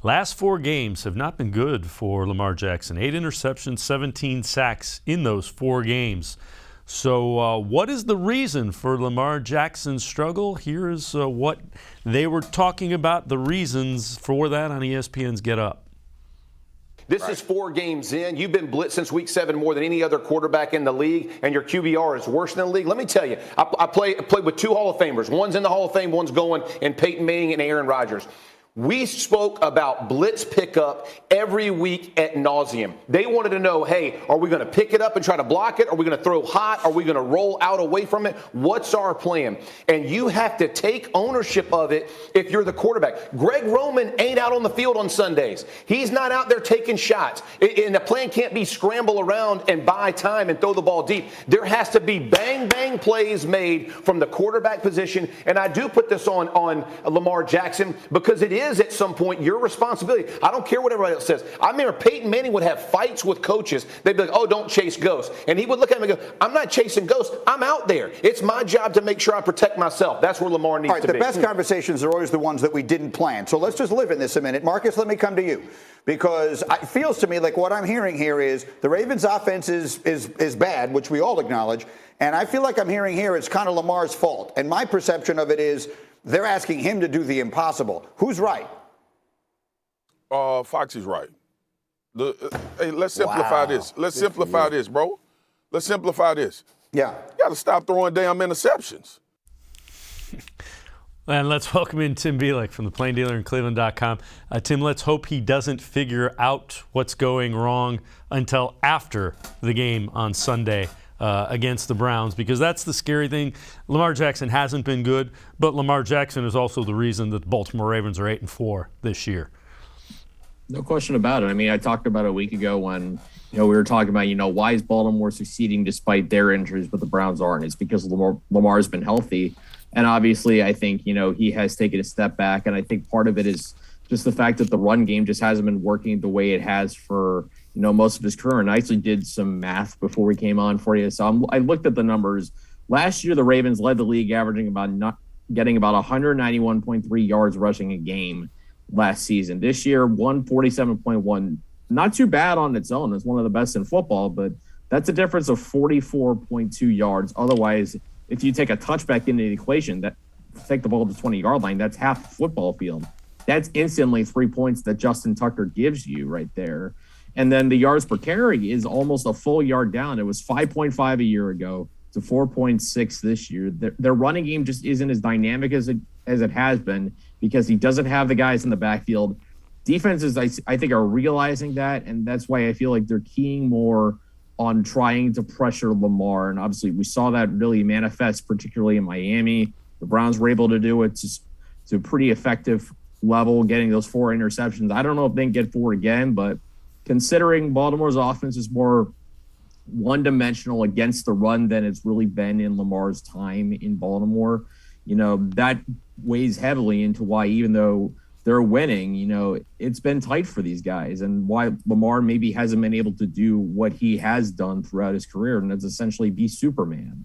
Last 4 games have not been good for Lamar Jackson. 8 interceptions, 17 sacks in those 4 games. So what is the reason for Lamar Jackson's struggle? Here is what they were talking about, the reasons for that on ESPN's Get Up. This is 4 games in. You've been blitzed since week 7 more than any other quarterback in the league, and your QBR is worse than the league. Let me tell you, I played with 2 Hall of Famers. One's in the Hall of Fame, one's going, and Peyton Manning and Aaron Rodgers. We spoke about blitz pickup every week ad nauseum. They wanted to know, hey, are we going to pick it up and try to block it? Are we going to throw hot? Are we going to roll out away from it? What's our plan? And you have to take ownership of it if you're the quarterback. Greg Roman ain't out on the field on Sundays. He's not out there taking shots. And the plan can't be scramble around and buy time and throw the ball deep. There has to be bang, bang plays made from the quarterback position. And I do put this on Lamar Jackson because it is at some point your responsibility. I don't care what everybody else says. I remember Peyton Manning would have fights with coaches. They'd be like, oh, don't chase ghosts. And he would look at him and go, I'm not chasing ghosts. I'm out there. It's my job to make sure I protect myself. That's where Lamar needs to be. The best conversations are always the ones that we didn't plan. So let's just live in this a minute. Marcus, let me come to you. Because it feels to me like what I'm hearing here is the Ravens' offense is bad, which we all acknowledge. And I feel like I'm hearing here it's kind of Lamar's fault. And my perception of it is they're asking him to do the impossible. Who's right? Foxy's right. Hey, let's simplify this. Let's simplify this, bro. Let's simplify this. Yeah. You got to stop throwing damn interceptions. And let's welcome in Tim Bielik from the Plain Dealer and cleveland.com. Tim, let's hope he doesn't figure out what's going wrong until after the game on Sunday against the Browns, because that's the scary thing. Lamar Jackson hasn't been good, but Lamar Jackson is also the reason that the Baltimore Ravens are 8-4 this year. No question about it. I mean, I talked about it a week ago when, we were talking about, why is Baltimore succeeding despite their injuries, but the Browns aren't? It's because Lamar's been healthy. And obviously, I think, he has taken a step back. And I think part of it is just the fact that the run game just hasn't been working the way it has for, most of his career. And I actually did some math before we came on for you. So I looked at the numbers. Last year, the Ravens led the league, averaging getting about 191.3 yards rushing a game last season. This year, 147.1. Not too bad on its own. It's one of the best in football, but that's a difference of 44.2 yards. Otherwise, if you take a touchback into the equation, that take the ball to the 20-yard line, that's half the football field. That's instantly 3 points that Justin Tucker gives you right there. And then the yards per carry is almost a full yard down. It was 5.5 a year ago to 4.6 this year. Their running game just isn't as dynamic as it has been because he doesn't have the guys in the backfield. Defenses, I think, are realizing that, and that's why I feel like they're keying more on trying to pressure Lamar. And obviously, we saw that really manifest, particularly in Miami. The Browns were able to do it to a pretty effective level, getting those 4 interceptions. I don't know if they can get 4 again, but considering Baltimore's offense is more one-dimensional against the run than it's really been in Lamar's time in Baltimore, that weighs heavily into why, even though they're winning, it's been tight for these guys, and why Lamar maybe hasn't been able to do what he has done throughout his career, and that's essentially be Superman.